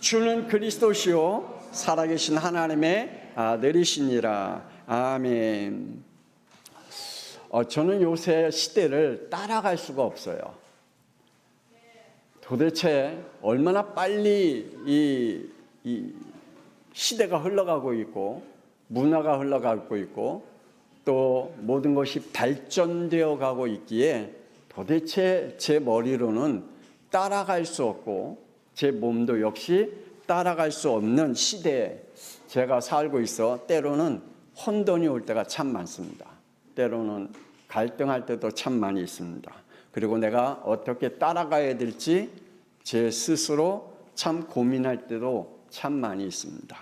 주는 그리스도시요 살아계신 하나님의 아들이시니라. 아멘. 저는 요새 시대를 따라갈 수가 없어요. 도대체 얼마나 빨리 이 시대가 흘러가고 있고 문화가 흘러가고 있고 또 모든 것이 발전되어 가고 있기에 도대체 제 머리로는 따라갈 수 없고 제 몸도 역시 따라갈 수 없는 시대에 제가 살고 있어 때로는 혼돈이 올 때가 참 많습니다. 때로는 갈등할 때도 참 많이 있습니다. 그리고 내가 어떻게 따라가야 될지 제 스스로 참 고민할 때도 참 많이 있습니다.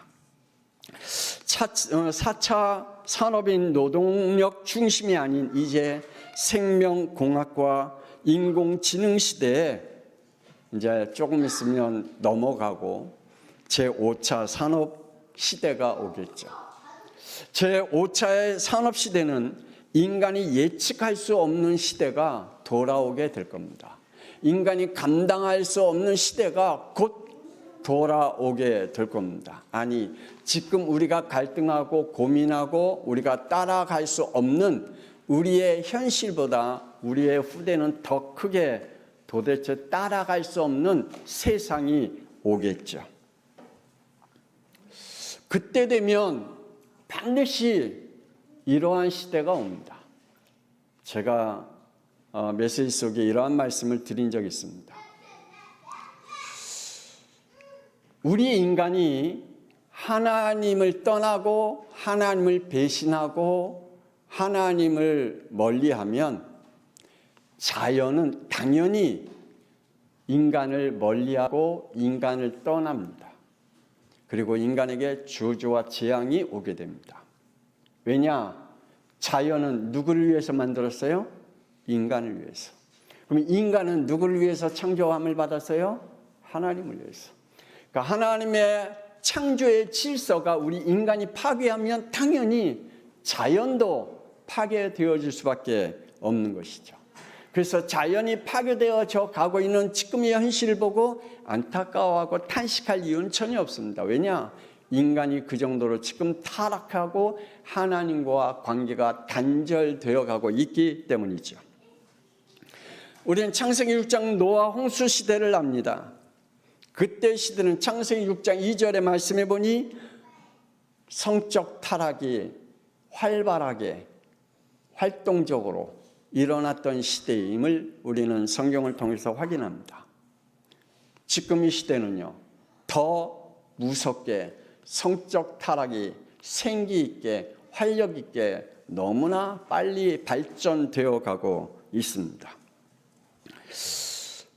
4차 산업인 노동력 중심이 아닌 이제 생명공학과 인공지능 시대에 이제 조금 있으면 넘어가고 제5차 산업 시대가 오겠죠. 제5차의 산업 시대는 인간이 예측할 수 없는 시대가 돌아오게 될 겁니다. 인간이 감당할 수 없는 시대가 곧 돌아오게 될 겁니다. 아니, 지금 우리가 갈등하고 고민하고 우리가 따라갈 수 없는 우리의 현실보다 우리의 후대는 더 크게 도대체 따라갈 수 없는 세상이 오겠죠. 그때 되면 반드시 이러한 시대가 옵니다. 제가 메시지 속에 이러한 말씀을 드린 적이 있습니다. 우리 인간이 하나님을 떠나고 하나님을 배신하고 하나님을 멀리하면 자연은 당연히 인간을 멀리하고 인간을 떠납니다. 그리고 인간에게 저주와 재앙이 오게 됩니다. 왜냐? 자연은 누구를 위해서 만들었어요? 인간을 위해서. 그럼 인간은 누구를 위해서 창조함을 받았어요? 하나님을 위해서. 그러니까 하나님의 창조의 질서가 우리 인간이 파괴하면 당연히 자연도 파괴되어질 수밖에 없는 것이죠. 그래서 자연이 파괴되어져 가고 있는 지금의 현실을 보고 안타까워하고 탄식할 이유는 전혀 없습니다. 왜냐? 인간이 그 정도로 지금 타락하고 하나님과 관계가 단절되어 가고 있기 때문이죠. 우리는 창세기 6장 노아 홍수 시대를 압니다. 그때 시대는 창세기 6장 2절의 말씀해 보니 성적 타락이 활발하게 활동적으로 일어났던 시대임을 우리는 성경을 통해서 확인합니다. 지금 이 시대는요, 더 무섭게 성적 타락이 생기 있게 활력 있게 너무나 빨리 발전되어 가고 있습니다.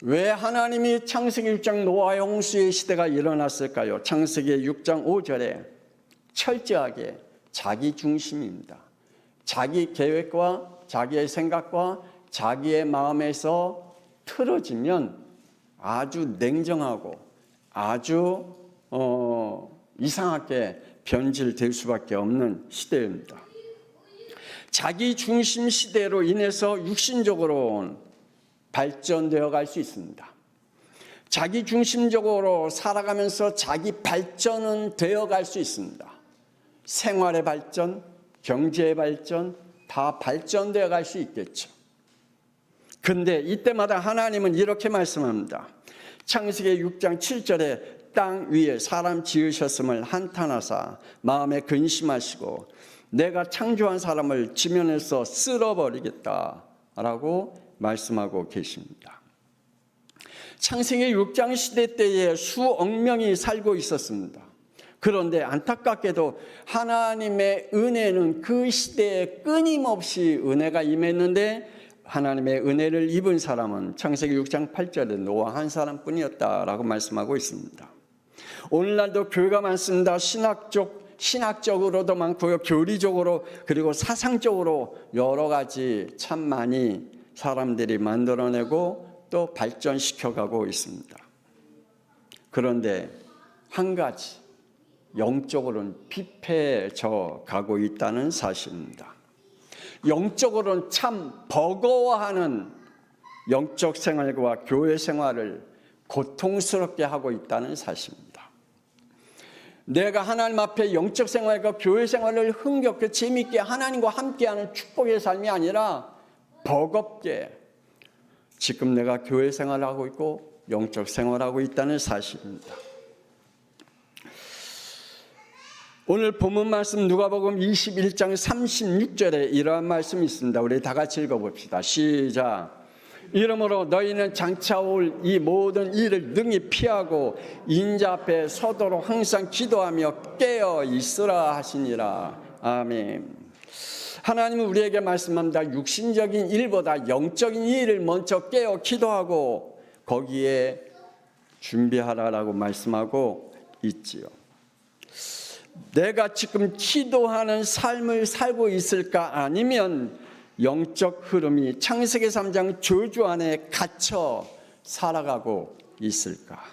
왜 하나님이 창세기 6장 노아의 홍수의 시대가 일어났을까요? 창세기 6장 5절에 철저하게 자기 중심입니다. 자기 계획과 자기의 생각과 자기의 마음에서 틀어지면 아주 냉정하고 아주 이상하게 변질될 수밖에 없는 시대입니다. 자기 중심 시대로 인해서 육신적으로 발전되어 갈 수 있습니다. 자기 중심적으로 살아가면서 자기 발전은 되어 갈 수 있습니다. 생활의 발전, 경제의 발전 다 발전되어 갈 수 있겠죠. 그런데 이때마다 하나님은 이렇게 말씀합니다. 창세기 6장 7절에 땅 위에 사람 지으셨음을 한탄하사 마음에 근심하시고 내가 창조한 사람을 지면에서 쓸어버리겠다라고 말씀하고 계십니다. 창세기 6장 시대 때에 수억 명이 살고 있었습니다. 그런데 안타깝게도 하나님의 은혜는 그 시대에 끊임없이 은혜가 임했는데 하나님의 은혜를 입은 사람은 창세기 6장 8절에 노아 한 사람뿐이었다라고 말씀하고 있습니다. 오늘날도 교회가 많습니다. 신학적으로도 많고요. 교리적으로 그리고 사상적으로 여러 가지 참 많이 사람들이 만들어내고 또 발전시켜가고 있습니다. 그런데 한 가지 영적으로는 피폐해져 가고 있다는 사실입니다. 영적으로는 참 버거워하는 영적 생활과 교회 생활을 고통스럽게 하고 있다는 사실입니다. 내가 하나님 앞에 영적 생활과 교회 생활을 흥겹게 재미있게 하나님과 함께하는 축복의 삶이 아니라 버겁게 지금 내가 교회 생활하고 있고 영적 생활하고 있다는 사실입니다. 오늘 본문 말씀 누가복음 21장 36절에 이러한 말씀이 있습니다. 우리 다 같이 읽어봅시다. 시작. 이러므로 너희는 장차 올 이 모든 일을 능히 피하고 인자 앞에 서도록 항상 기도하며 깨어 있으라 하시니라. 아멘. 하나님은 우리에게 말씀합니다. 육신적인 일보다 영적인 일을 먼저 깨어 기도하고 거기에 준비하라라고 말씀하고 있지요. 내가 지금 기도하는 삶을 살고 있을까? 아니면 영적 흐름이 창세기 3장 저주 안에 갇혀 살아가고 있을까?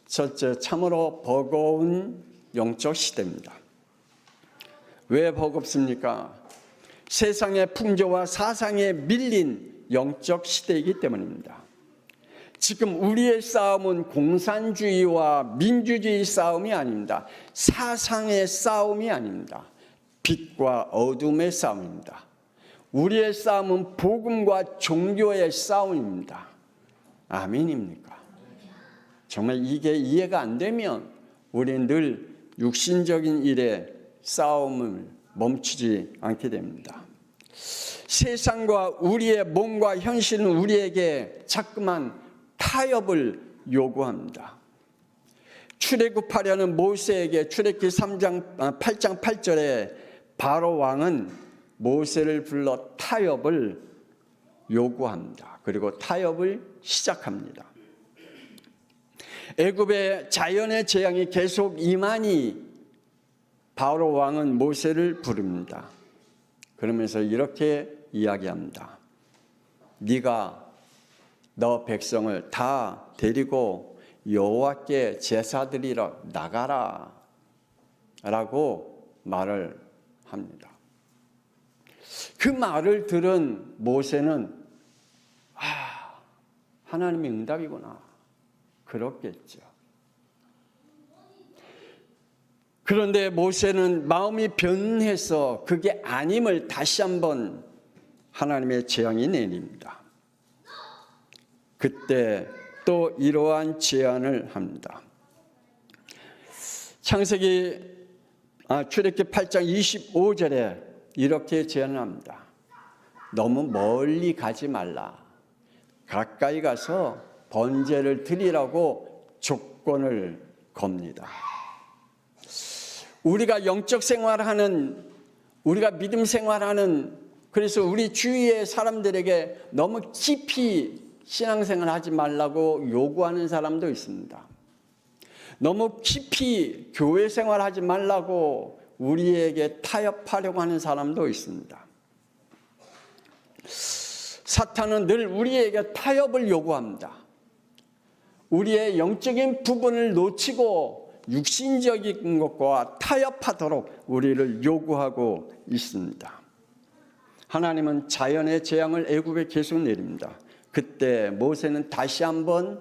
첫째, 참으로 버거운 영적 시대입니다. 왜 버겁습니까? 세상의 풍조와 사상에 밀린 영적 시대이기 때문입니다. 지금 우리의 싸움은 공산주의와 민주주의 싸움이 아닙니다. 사상의 싸움이 아닙니다. 빛과 어둠의 싸움입니다. 우리의 싸움은 복음과 종교의 싸움입니다. 아멘입니까? 정말 이게 이해가 안 되면 우리는 늘 육신적인 일에 싸움을 멈추지 않게 됩니다. 세상과 우리의 몸과 현실은 우리에게 자꾸만 타협을 요구합니다. 출애굽하려는 모세에게 출애굽기 8장 8절에 바로 왕은 모세를 불러 타협을 요구합니다. 그리고 타협을 시작합니다. 애굽의 자연의 재앙이 계속 임하니 바로 왕은 모세를 부릅니다. 그러면서 이렇게 이야기합니다. 네가 너 백성을 다 데리고 여호와께 제사 드리러 나가라 라고 말을 합니다. 그 말을 들은 모세는 하나님의 응답이구나 그렇겠죠. 그런데 모세는 마음이 변해서 그게 아님을 다시 한번 하나님의 재앙이 내립니다. 그때 또 이러한 제안을 합니다. 출애굽기 8장 25절에 이렇게 제안을 합니다. 너무 멀리 가지 말라. 가까이 가서 번제를 드리라고 조건을 겁니다. 우리가 영적 생활하는, 우리가 믿음 생활하는, 그래서 우리 주위의 사람들에게 너무 깊이 신앙생활 하지 말라고 요구하는 사람도 있습니다. 너무 깊이 교회 생활 하지 말라고 우리에게 타협하려고 하는 사람도 있습니다. 사탄은 늘 우리에게 타협을 요구합니다. 우리의 영적인 부분을 놓치고 육신적인 것과 타협하도록 우리를 요구하고 있습니다. 하나님은 자연의 재앙을 애굽에 계속 내립니다. 그때 모세는 다시 한번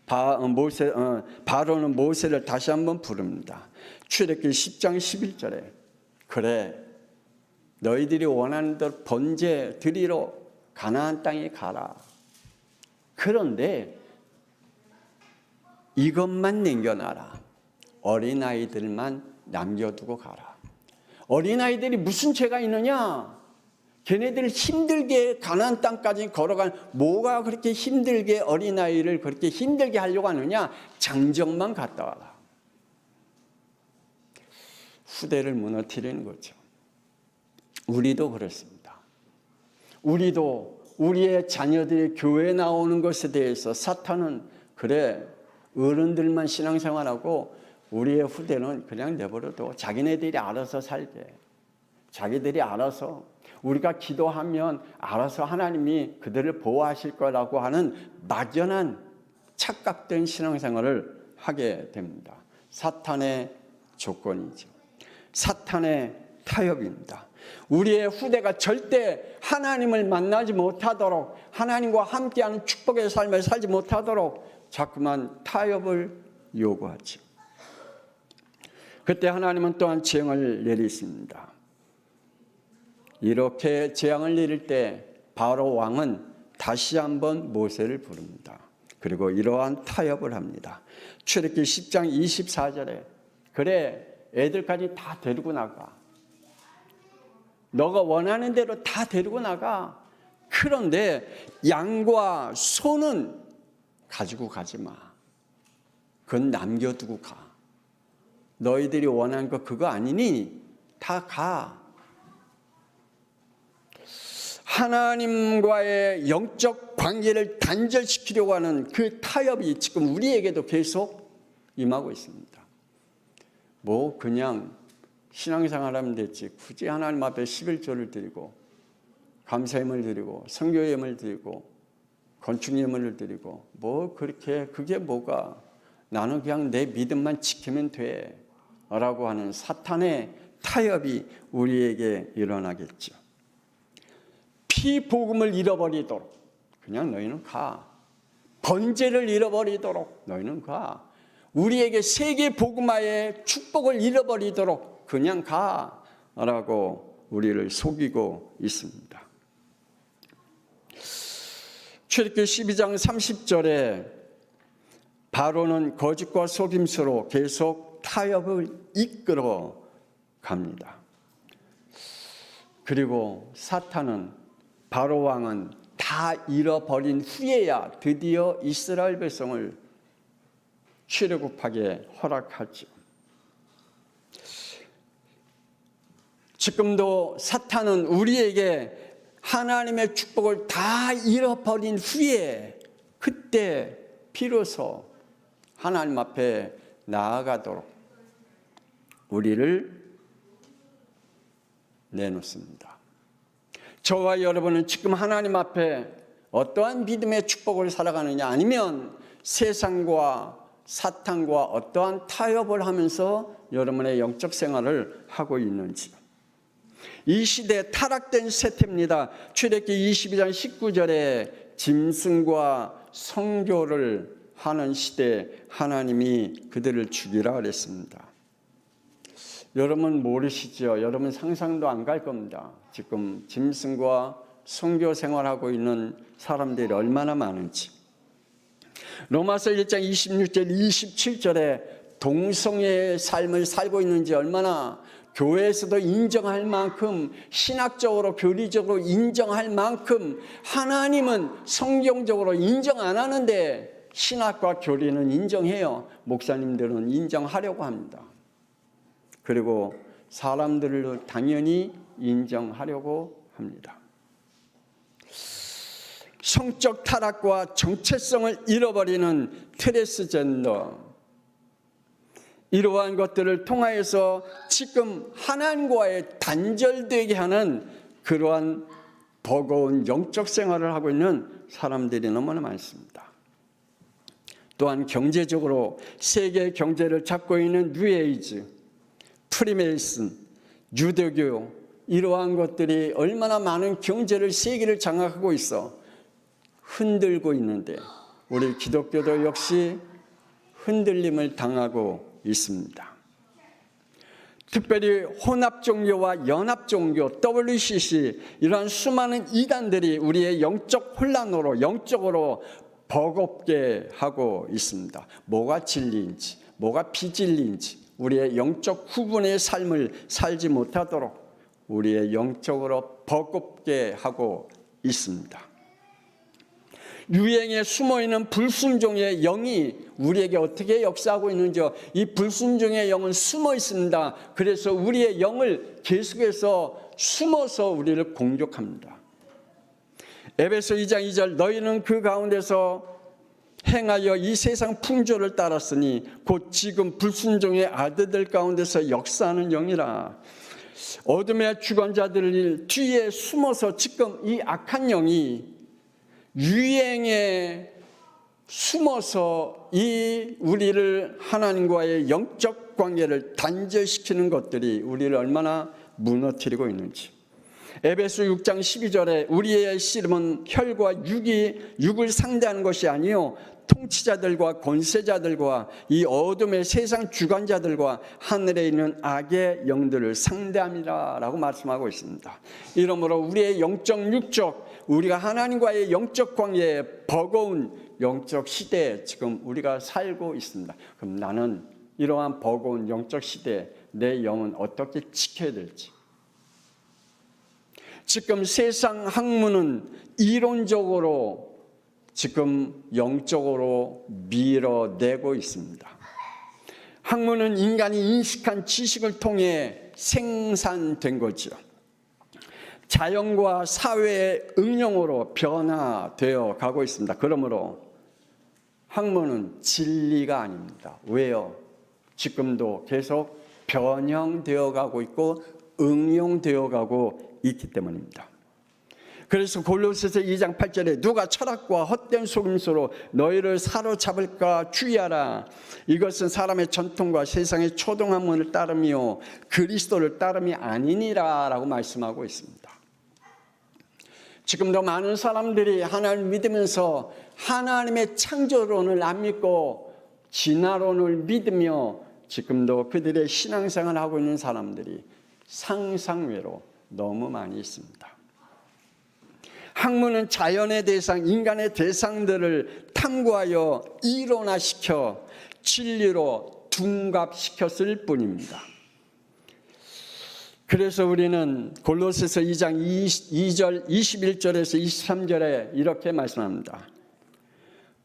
바로는 모세를 다시 한번 부릅니다. 출애굽기 10장 11절에 그래 너희들이 원하는 대로 번제 드리러 가나안 땅에 가라. 그런데 이것만 남겨놔라. 어린아이들만 남겨두고 가라. 어린아이들이 무슨 죄가 있느냐? 걔네들 힘들게 가나안 땅까지 걸어간 뭐가 그렇게 힘들게 어린아이를 그렇게 힘들게 하려고 하느냐? 장정만 갔다 와라. 후대를 무너뜨리는 거죠. 우리도 그렇습니다. 우리도 우리의 자녀들이 교회에 나오는 것에 대해서 사탄은 그래 어른들만 신앙생활하고 우리의 후대는 그냥 내버려둬. 자기네들이 알아서 살게. 자기들이 알아서 우리가 기도하면 알아서 하나님이 그들을 보호하실 거라고 하는 막연한 착각된 신앙생활을 하게 됩니다. 사탄의 조건이죠. 사탄의 타협입니다. 우리의 후대가 절대 하나님을 만나지 못하도록 하나님과 함께하는 축복의 삶을 살지 못하도록 자꾸만 타협을 요구하죠. 그때 하나님은 또한 재앙을 내리십니다. 이렇게 재앙을 내릴 때 바로 왕은 다시 한번 모세를 부릅니다. 그리고 이러한 타협을 합니다. 출애굽기 10장 24절에 그래 애들까지 다 데리고 나가. 너가 원하는 대로 다 데리고 나가. 그런데 양과 소는 가지고 가지 마. 그건 남겨두고 가. 너희들이 원하는 거 그거 아니니 다 가. 하나님과의 영적 관계를 단절시키려고 하는 그 타협이 지금 우리에게도 계속 임하고 있습니다. 뭐 그냥 신앙생활하면 됐지. 굳이 하나님 앞에 11조를 드리고 감사예물 드리고 선교예물 드리고 건축예물을 드리고 뭐 그렇게 그게 뭐가 나는 그냥 내 믿음만 지키면 돼 라고 하는 사탄의 타협이 우리에게 일어나겠죠. 피복음을 잃어버리도록 그냥 너희는 가. 번제를 잃어버리도록 너희는 가. 우리에게 세계 복음화의 축복을 잃어버리도록 그냥 가라고 우리를 속이고 있습니다. 출애굽기 12장 30절에 바로는 거짓과 속임수로 계속 타협을 이끌어 갑니다. 그리고 사탄은 바로 왕은 다 잃어버린 후에야 드디어 이스라엘 백성을 출애굽하게 허락하죠. 지금도 사탄은 우리에게 하나님의 축복을 다 잃어버린 후에 그때 비로소 하나님 앞에 나아가도록 우리를 내놓습니다. 저와 여러분은 지금 하나님 앞에 어떠한 믿음의 축복을 살아가느냐 아니면 세상과 사탄과 어떠한 타협을 하면서 여러분의 영적 생활을 하고 있는지. 이 시대에 타락된 세태입니다. 출애굽기 22장 19절에 짐승과 성교를 하는 시대에 하나님이 그들을 죽이라 그랬습니다. 여러분 모르시죠? 여러분 상상도 안 갈 겁니다. 지금 짐승과 성교 생활하고 있는 사람들이 얼마나 많은지. 로마서 1장 26절 27절에 동성애의 삶을 살고 있는지 얼마나 교회에서도 인정할 만큼 신학적으로 교리적으로 인정할 만큼 하나님은 성경적으로 인정 안 하는데 신학과 교리는 인정해요. 목사님들은 인정하려고 합니다. 그리고 사람들을 당연히 인정하려고 합니다. 성적 타락과 정체성을 잃어버리는 트랜스젠더, 이러한 것들을 통하여서 지금 하나님과의 단절되게 하는 그러한 버거운 영적 생활을 하고 있는 사람들이 너무나 많습니다. 또한 경제적으로 세계 경제를 잡고 있는 뉴에이즈, 프리메이슨, 유대교, 이러한 것들이 얼마나 많은 경제를 세계를 장악하고 있어 흔들고 있는데 우리 기독교도 역시 흔들림을 당하고 있습니다. 특별히 혼합종교와 연합종교, WCC 이러한 수많은 이단들이 우리의 영적 혼란으로 영적으로 버겁게 하고 있습니다. 뭐가 진리인지 뭐가 비진리인지 우리의 영적 구분의 삶을 살지 못하도록 우리의 영적으로 버겁게 하고 있습니다. 유행에 숨어있는 불순종의 영이 우리에게 어떻게 역사하고 있는지요? 이 불순종의 영은 숨어 있습니다. 그래서 우리의 영을 계속해서 숨어서 우리를 공격합니다. 에베소 2장 2절 너희는 그 가운데서 행하여 이 세상 풍조를 따랐으니 곧 지금 불순종의 아들들 가운데서 역사하는 영이라. 어둠의 주관자들 뒤에 숨어서 지금 이 악한 영이 유행에 숨어서 이 우리를 하나님과의 영적 관계를 단절시키는 것들이 우리를 얼마나 무너뜨리고 있는지. 에베소 6장 12절에 우리의 씨름은 혈과 육을 상대하는 것이 아니요 통치자들과 권세자들과 이 어둠의 세상 주관자들과 하늘에 있는 악의 영들을 상대함이라라고 말씀하고 있습니다. 이러므로 우리의 영적 육적, 우리가 하나님과의 영적 관계에 버거운 영적 시대에 지금 우리가 살고 있습니다. 그럼 나는 이러한 버거운 영적 시대에 내 영은 어떻게 지켜야 될지. 지금 세상 학문은 이론적으로 지금 영적으로 밀어내고 있습니다. 학문은 인간이 인식한 지식을 통해 생산된 거죠. 자연과 사회의 응용으로 변화되어 가고 있습니다. 그러므로 학문은 진리가 아닙니다. 왜요? 지금도 계속 변형되어 가고 있고 응용되어 가고 있기 때문입니다. 그래서 골로새서 2장 8절에 누가 철학과 헛된 속임수로 너희를 사로잡을까 주의하라. 이것은 사람의 전통과 세상의 초등학문을 따르며 그리스도를 따름이 아니니라 라고 말씀하고 있습니다. 지금도 많은 사람들이 하나님을 믿으면서 하나님의 창조론을 안 믿고 진화론을 믿으며 지금도 그들의 신앙생활을 하고 있는 사람들이 상상외로 너무 많이 있습니다. 학문은 자연의 대상, 인간의 대상들을 탐구하여 이론화시켜 진리로 둔갑시켰을 뿐입니다. 그래서 우리는 골로새서 2장 2절, 21절에서 23절에 이렇게 말씀합니다.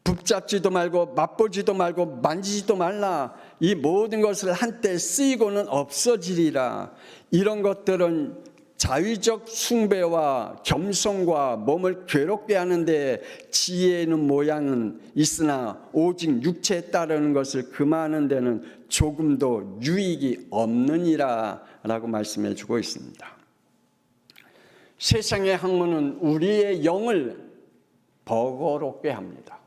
붙잡지도 말고 맛보지도 말고 만지지도 말라. 이 모든 것을 한때 쓰이고는 없어지리라. 이런 것들은 자위적 숭배와 겸손과 몸을 괴롭게 하는데 지혜 있는 모양은 있으나 오직 육체에 따르는 것을 금하는 데는 조금도 유익이 없느니라 라고 말씀해 주고 있습니다. 세상의 학문은 우리의 영을 버거롭게 합니다.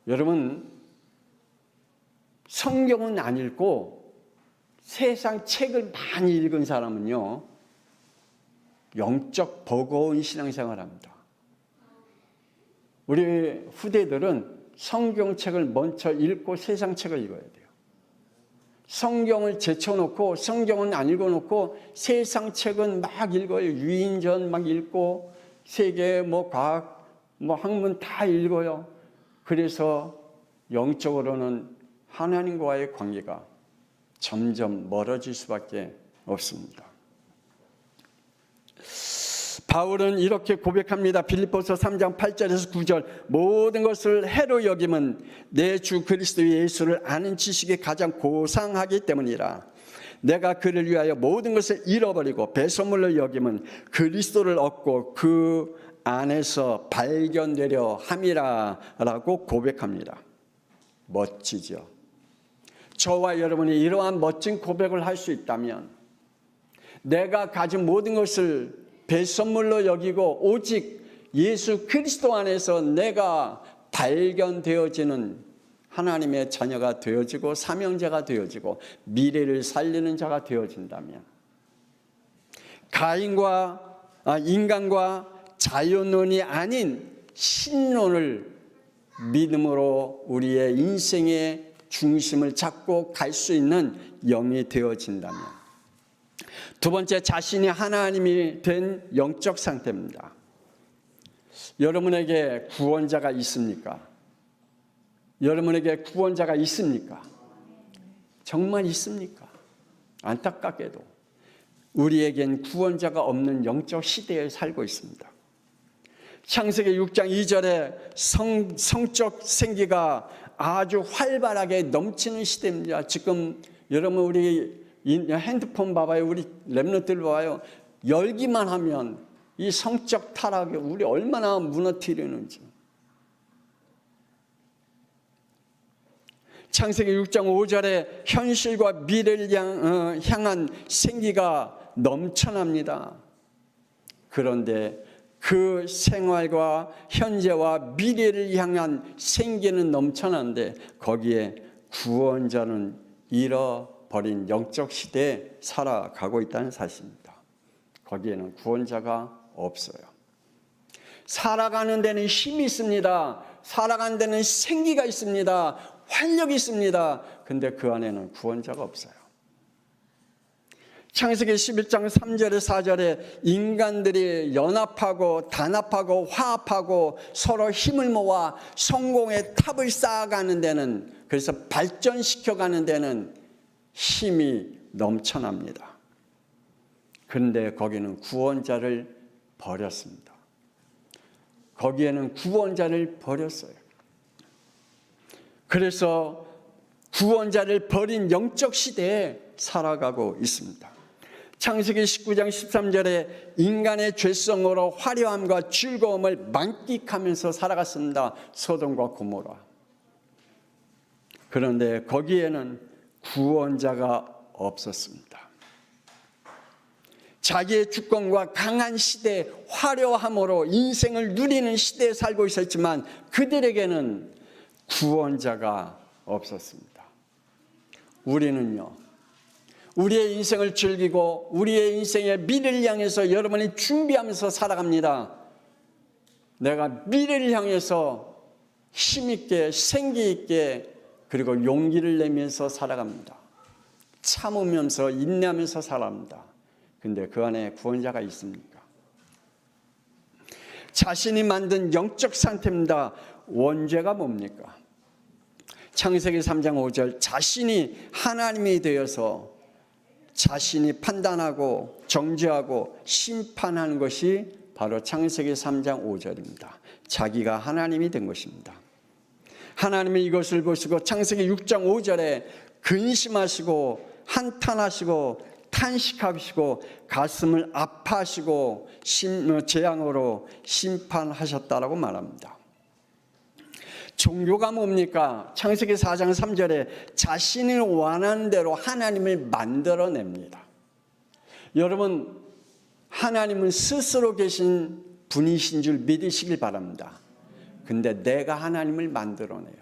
여러분, 성경은 안 읽고 세상 책을 많이 읽은 사람은요, 영적 버거운 신앙생활을 합니다. 우리 후대들은 성경책을 먼저 읽고 세상 책을 읽어야 돼요. 성경을 제쳐놓고 성경은 안 읽어놓고 세상 책은 막 읽어요. 유인전 막 읽고 세계 과학 학문 다 읽어요. 그래서 영적으로는 하나님과의 관계가 점점 멀어질 수밖에 없습니다. 바울은 이렇게 고백합니다. 빌립보서 3장 8절에서 9절 모든 것을 해로 여김은 내 주 그리스도 예수를 아는 지식이 가장 고상하기 때문이라. 내가 그를 위하여 모든 것을 잃어버리고 배설물로 여김은 그리스도를 얻고 그 안에서 발견되려 함이라 라고 고백합니다. 멋지죠? 저와 여러분이 이러한 멋진 고백을 할 수 있다면 내가 가진 모든 것을 배선물로 여기고 오직 예수 그리스도 안에서 내가 발견되어지는 하나님의 자녀가 되어지고 사명자가 되어지고 미래를 살리는 자가 되어진다면 인간과 자연론이 아닌 신론을 믿음으로 우리의 인생의 중심을 잡고 갈 수 있는 영이 되어진다면 두 번째, 자신이 하나님이 된 영적 상태입니다. 여러분에게 구원자가 있습니까? 여러분에게 구원자가 있습니까? 정말 있습니까? 안타깝게도 우리에겐 구원자가 없는 영적 시대에 살고 있습니다. 창세기 6장 2절에 성적 생기가 아주 활발하게 넘치는 시대입니다. 지금 여러분 우리 핸드폰 봐봐요. 우리 랩런트들 봐봐요. 열기만 하면 이 성적 타락이 우리 얼마나 무너뜨리는지. 창세기 6장 5절에 현실과 미래를 향한 생기가 넘쳐납니다. 그런데 그 생활과 현재와 미래를 향한 생기는 넘쳐나는데 거기에 구원자는 잃어버린 영적 시대에 살아가고 있다는 사실입니다. 거기에는 구원자가 없어요. 살아가는 데는 힘이 있습니다. 살아가는 데는 생기가 있습니다. 활력이 있습니다. 근데 그 안에는 구원자가 없어요. 창세기 11장 3절에 4절에 인간들이 연합하고 단합하고 화합하고 서로 힘을 모아 성공의 탑을 쌓아가는 데는, 그래서 발전시켜가는 데는 힘이 넘쳐납니다. 그런데 거기는 구원자를 버렸습니다. 거기에는 구원자를 버렸어요. 그래서 구원자를 버린 영적 시대에 살아가고 있습니다. 창세기 19장 13절에 인간의 죄성으로 화려함과 즐거움을 만끽하면서 살아갔습니다. 소돔과 고모라. 그런데 거기에는 구원자가 없었습니다. 자기의 주권과 강한 시대, 화려함으로 인생을 누리는 시대에 살고 있었지만 그들에게는 구원자가 없었습니다. 우리는요, 우리의 인생을 즐기고 우리의 인생의 미래를 향해서 여러분이 준비하면서 살아갑니다. 내가 미래를 향해서 힘있게, 생기있게, 그리고 용기를 내면서 살아갑니다. 참으면서 인내하면서 살아갑니다. 근데 그 안에 구원자가 있습니까? 자신이 만든 영적 상태입니다. 원죄가 뭡니까? 창세기 3장 5절, 자신이 하나님이 되어서 자신이 판단하고 정죄하고 심판하는 것이 바로 창세기 3장 5절입니다. 자기가 하나님이 된 것입니다. 하나님이 이것을 보시고 창세기 6장 5절에 근심하시고 한탄하시고 탄식하시고 가슴을 아파하시고 재앙으로 심판하셨다라고 말합니다. 종교가 뭡니까? 창세기 4장 3절에 자신을 원하는 대로 하나님을 만들어냅니다. 여러분, 하나님은 스스로 계신 분이신 줄 믿으시길 바랍니다. 근데 내가 하나님을 만들어내요.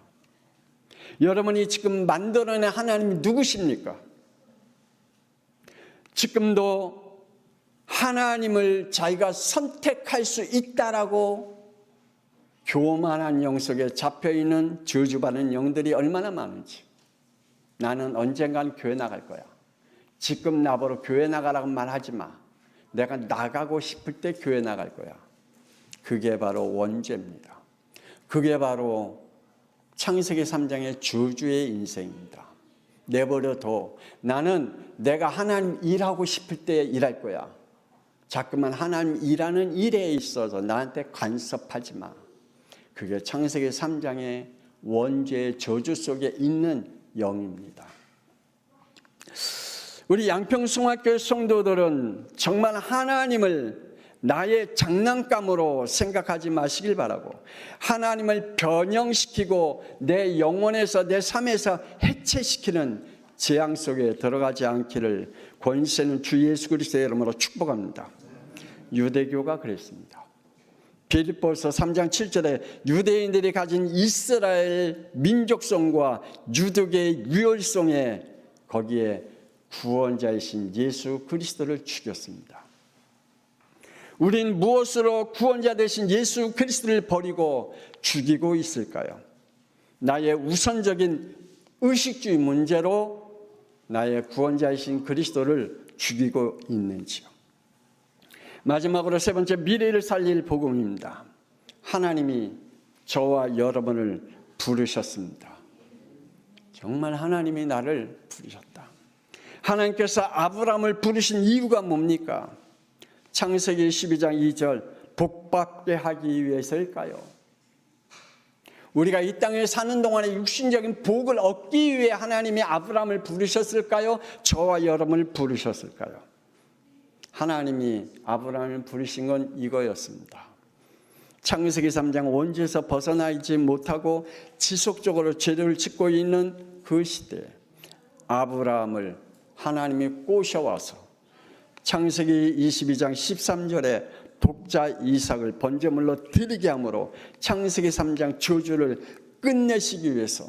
여러분이 지금 만들어낸 하나님이 누구십니까? 지금도 하나님을 자기가 선택할 수 있다라고 교만한 영 속에 잡혀있는 저주받는 영들이 얼마나 많은지. 나는 언젠간 교회 나갈 거야. 지금 나보러 교회 나가라고 말하지 마. 내가 나가고 싶을 때 교회 나갈 거야. 그게 바로 원죄입니다. 그게 바로 창세기 3장의 저주의 인생입니다. 내버려둬. 나는 내가 하나님 일하고 싶을 때 일할 거야. 자꾸만 하나님 일하는 일에 있어서 나한테 간섭하지 마. 그게 창세기 3장의 원죄의 저주 속에 있는 영입니다. 우리 양평송학교 성도들은 정말 하나님을 나의 장난감으로 생각하지 마시길 바라고, 하나님을 변형시키고 내 영혼에서 내 삶에서 해체시키는 재앙 속에 들어가지 않기를 권세는 주 예수 그리스도의 이름으로 축복합니다. 유대교가 그랬습니다. 빌립보서 3장 7절에 유대인들이 가진 이스라엘 민족성과 유득의 유월성에 거기에 구원자이신 예수 그리스도를 죽였습니다. 우린 무엇으로 구원자 되신 예수 그리스도를 버리고 죽이고 있을까요? 나의 우선적인 의식주의 문제로 나의 구원자이신 그리스도를 죽이고 있는지요? 마지막으로 세 번째, 미래를 살릴 복음입니다. 하나님이 저와 여러분을 부르셨습니다. 정말 하나님이 나를 부르셨다. 하나님께서 아브라함을 부르신 이유가 뭡니까? 창세기 12장 2절, 복받게 하기 위해서일까요? 우리가 이 땅에 사는 동안에 육신적인 복을 얻기 위해 하나님이 아브라함을 부르셨을까요? 저와 여러분을 부르셨을까요? 하나님이 아브라함을 부르신 건 이거였습니다. 창세기 3장 원죄에서 벗어나지 못하고 지속적으로 죄를 짓고 있는 그 시대에 아브라함을 하나님이 꼬셔와서 창세기 22장 13절에 독자 이삭을 번제물로 드리게 함으로 창세기 3장 저주를 끝내시기 위해서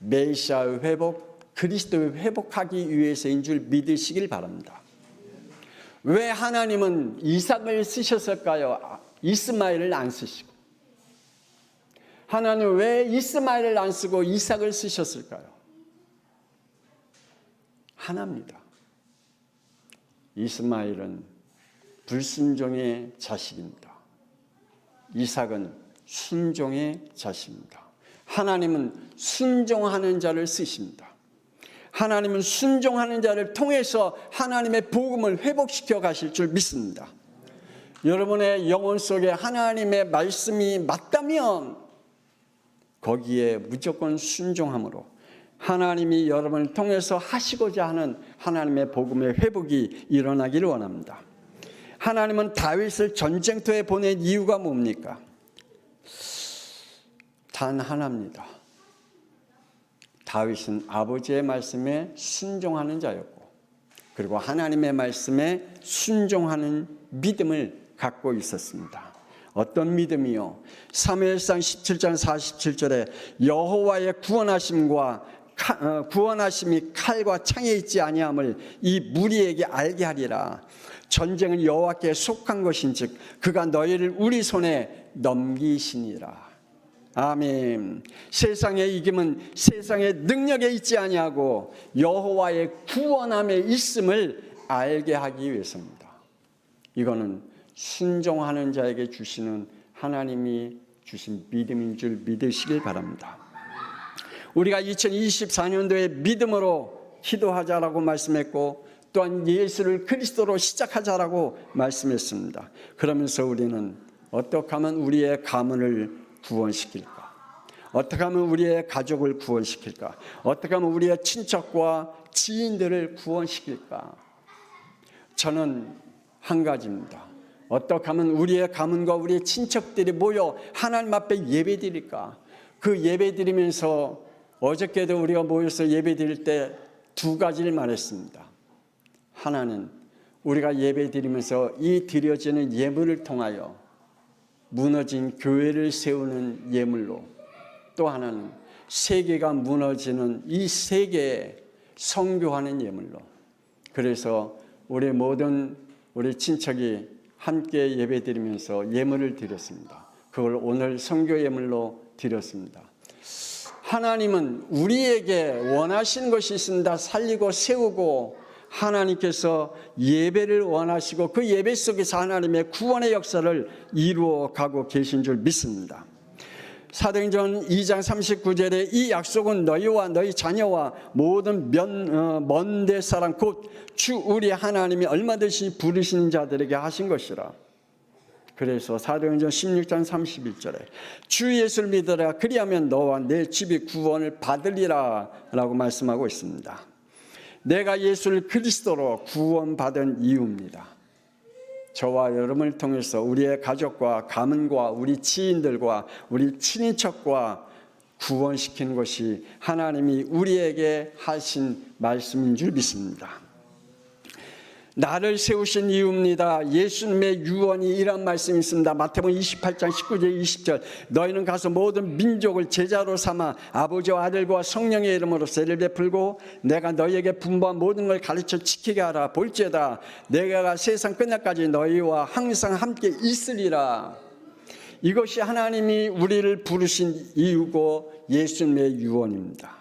메시아의 회복, 그리스도의 회복하기 위해서인 줄 믿으시길 바랍니다. 왜 하나님은 이삭을 쓰셨을까요? 이스마엘을 안 쓰시고. 하나님 왜 이스마엘을 안 쓰고 이삭을 쓰셨을까요? 하나입니다. 이스마엘은 불순종의 자식입니다. 이삭은 순종의 자식입니다. 하나님은 순종하는 자를 쓰십니다. 하나님은 순종하는 자를 통해서 하나님의 복음을 회복시켜 가실 줄 믿습니다. 여러분의 영혼 속에 하나님의 말씀이 맞다면 거기에 무조건 순종함으로 하나님이 여러분을 통해서 하시고자 하는 하나님의 복음의 회복이 일어나기를 원합니다. 하나님은 다윗을 전쟁터에 보낸 이유가 뭡니까? 단 하나입니다. 다윗은 아버지의 말씀에 순종하는 자였고, 그리고 하나님의 말씀에 순종하는 믿음을 갖고 있었습니다. 어떤 믿음이요? 사무엘상 17장 47절에 여호와의 구원하심이 칼과 창에 있지 아니함을 이 무리에게 알게 하리라. 전쟁은 여호와께 속한 것인즉 그가 너희를 우리 손에 넘기시니라. 아멘. 세상의 이김은 세상의 능력에 있지 아니하고 여호와의 구원함에 있음을 알게 하기 위해서입니다. 이거는 순종하는 자에게 주시는 하나님이 주신 믿음인 줄 믿으시길 바랍니다. 우리가 2024년도에 믿음으로 기도하자라고 말씀했고, 또한 예수를 그리스도로 시작하자라고 말씀했습니다. 그러면서 우리는 어떻게 하면 우리의 가문을 구원시킬까? 어떻게 하면 우리의 가족을 구원시킬까? 어떻게 하면 우리의 친척과 지인들을 구원시킬까? 저는 한 가지입니다. 어떻게 하면 우리의 가문과 우리의 친척들이 모여 하나님 앞에 예배드릴까? 그 예배드리면서 어저께도 우리가 모여서 예배드릴 때 두 가지를 말했습니다. 하나는 우리가 예배드리면서 이 드려지는 예물을 통하여 무너진 교회를 세우는 예물로, 또 하나는 세계가 무너지는 이 세계에 선교하는 예물로, 그래서 우리 모든 우리 친척이 함께 예배드리면서 예물을 드렸습니다. 그걸 오늘 선교 예물로 드렸습니다. 하나님은 우리에게 원하시는 것이 있습니다. 살리고 세우고 하나님께서 예배를 원하시고 그 예배 속에서 하나님의 구원의 역사를 이루어 가고 계신 줄 믿습니다. 사도행전 2장 39절에 이 약속은 너희와 너희 자녀와 모든 먼 데 사람 곧 주 우리 하나님이 얼마든지 부르시는 자들에게 하신 것이라. 그래서 사도행전 16장 31절에 주 예수를 믿으라 그리하면 너와 내 집이 구원을 받으리라 라고 말씀하고 있습니다. 내가 예수를 그리스도로 구원받은 이유입니다. 저와 여러분을 통해서 우리의 가족과 가문과 우리 지인들과 우리 친인척과 구원시키는 것이 하나님이 우리에게 하신 말씀인 줄 믿습니다. 나를 세우신 이유입니다. 예수님의 유언이 이런 말씀이 있습니다. 마태복음 28장 19절 20절 너희는 가서 모든 민족을 제자로 삼아 아버지와 아들과 성령의 이름으로 세례를 베풀고 내가 너희에게 분부한 모든 걸 가르쳐 지키게 하라. 볼지어다 내가 세상 끝날까지 너희와 항상 함께 있으리라. 이것이 하나님이 우리를 부르신 이유고 예수님의 유언입니다.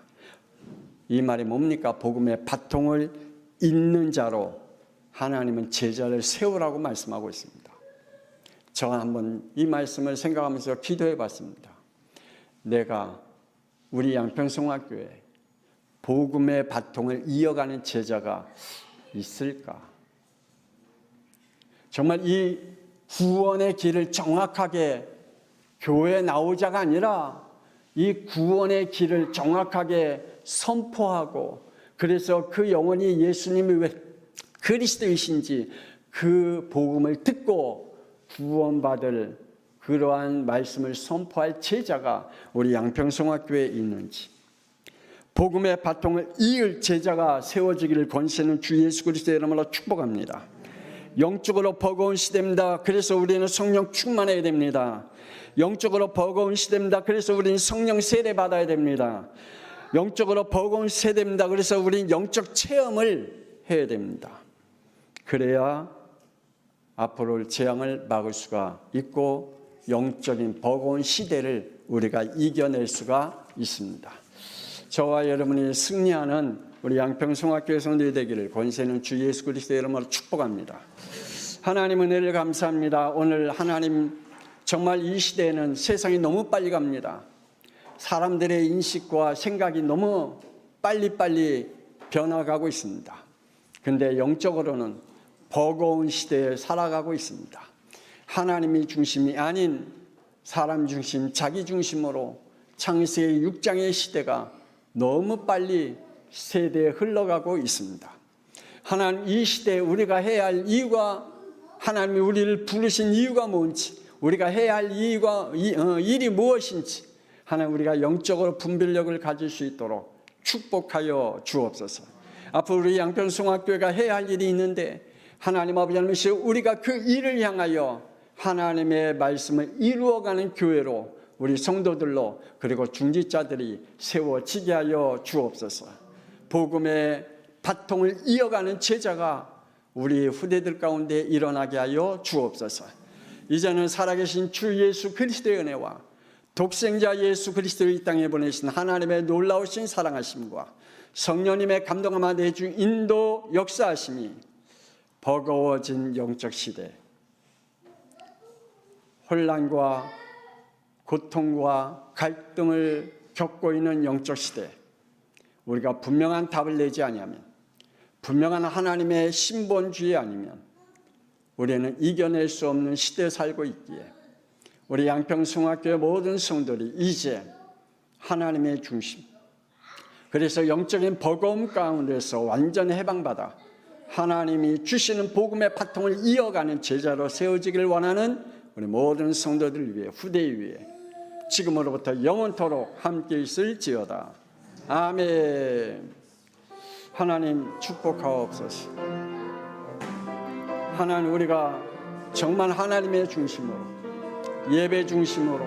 이 말이 뭡니까? 복음의 바통을 잇는 자로 하나님은 제자를 세우라고 말씀하고 있습니다. 저는 한번 이 말씀을 생각하면서 기도해 봤습니다. 내가 우리 양평성학교에 복음의 바통을 이어가는 제자가 있을까? 정말 이 구원의 길을 정확하게 교회에 나오자가 아니라 이 구원의 길을 정확하게 선포하고, 그래서 그 영혼이 예수님이 왜 그리스도이신지 그 복음을 듣고 구원받을 그러한 말씀을 선포할 제자가 우리 양평성학교에 있는지, 복음의 바통을 이을 제자가 세워지기를 권세는 주 예수 그리스도의 이름으로 축복합니다. 영적으로 버거운 시대입니다. 그래서 우리는 성령 충만해야 됩니다. 영적으로 버거운 시대입니다. 그래서 우리는 성령 세례 받아야 됩니다. 영적으로 버거운 세대입니다. 그래서 우리는 영적 체험을 해야 됩니다. 그래야 앞으로 올 재앙을 막을 수가 있고 영적인 버거운 시대를 우리가 이겨낼 수가 있습니다. 저와 여러분이 승리하는 우리 양평송학교의 성도들 되기를 권세는 주 예수 그리스도의 이름으로 축복합니다. 하나님 은혜를 감사합니다. 오늘 하나님 정말 이 시대에는 세상이 너무 빨리 갑니다. 사람들의 인식과 생각이 너무 빨리빨리 변화가고 있습니다. 근데 영적으로는 버거운 시대에 살아가고 있습니다. 하나님이 중심이 아닌 사람 중심, 자기 중심으로 창세기 6장의 시대가 너무 빨리 세대에 흘러가고 있습니다. 하나님, 이 시대에 우리가 해야 할 이유가, 하나님이 우리를 부르신 이유가 뭔지, 우리가 해야 할 일이 무엇인지, 하나님 우리가 영적으로 분별력을 가질 수 있도록 축복하여 주옵소서. 앞으로 우리 양평송학교가 해야 할 일이 있는데 하나님 아버지 하나님, 우리가 그 일을 향하여 하나님의 말씀을 이루어가는 교회로, 우리 성도들로, 그리고 중직자들이 세워지게 하여 주옵소서. 복음의 바통을 이어가는 제자가 우리 후대들 가운데 일어나게 하여 주옵소서. 이제는 살아계신 주 예수 그리스도의 은혜와 독생자 예수 그리스도를 이 땅에 보내신 하나님의 놀라우신 사랑하심과 성령님의 감동함과 내주 인도 역사하심이 버거워진 영적 시대, 혼란과 고통과 갈등을 겪고 있는 영적 시대, 우리가 분명한 답을 내지 아니하면, 분명한 하나님의 신본주의 아니면 우리는 이겨낼 수 없는 시대에 살고 있기에 우리 양평송학교의 모든 성도들이 이제 하나님의 중심, 그래서 영적인 버거움 가운데서 완전 해방받아 하나님이 주시는 복음의 바통을 이어가는 제자로 세워지기를 원하는 우리 모든 성도들 위해, 후대 위에 지금으로부터 영원토록 함께 있을지어다. 아멘. 하나님 축복하옵소서. 하나님, 우리가 정말 하나님의 중심으로, 예배 중심으로,